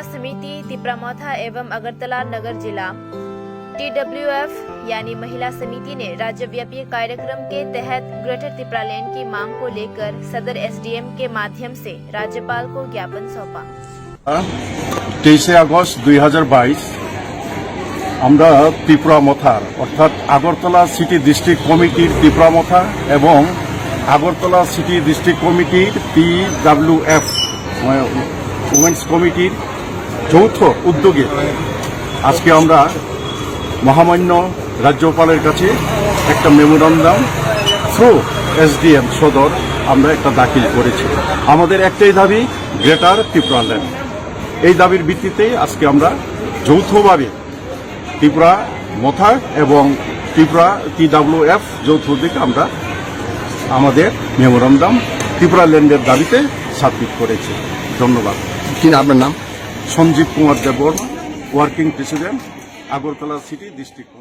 महिला समिति तिपरामौथा एवं अगरतला नगर जिला TWF यानी महिला समिति ने राज्यव्यापी कार्यक्रम के तहत ग्रेटर तिपरालैंड की मांग को लेकर सदर SDM के माध्यम से राज्यपाल को ज्ञापन सौंपा। 23 আগস্ট 2022 আমরা তিপরামথার অর্থাৎ আগরতলা সিটি ডিস্ট্রিক্ট কমিটির তিপরামথা এবং আগরতলা সিটি ডিস্ট্রিক্ট কমিটির TWF উমেন্স কমিটির যৌথ উদ্যোগে আজকে আমরা মহামান্য রাজ্যপালের কাছে একটা মেমোরান্ডাম থ্রু SDM সদর আমরা একটা দাখিল করেছি। আমাদের একটাই দাবি গ্রেটার ত্রিপুরাল্যান্ড। এই দাবির ভিত্তিতে আজকে আমরা যৌথভাবে ত্রিপুরা মথা এবং ত্রিপুরা TWF যৌথ উদ্যোগে আমরা আমাদের মেমোরান্ডাম ত্রিপুরাল্যান্ডের দাবিতে সাবমিট করেছি। ধন্যবাদ। কি নাম আপনার নাম? Sanjeev Kumar Debbarma, working president Agartala city district.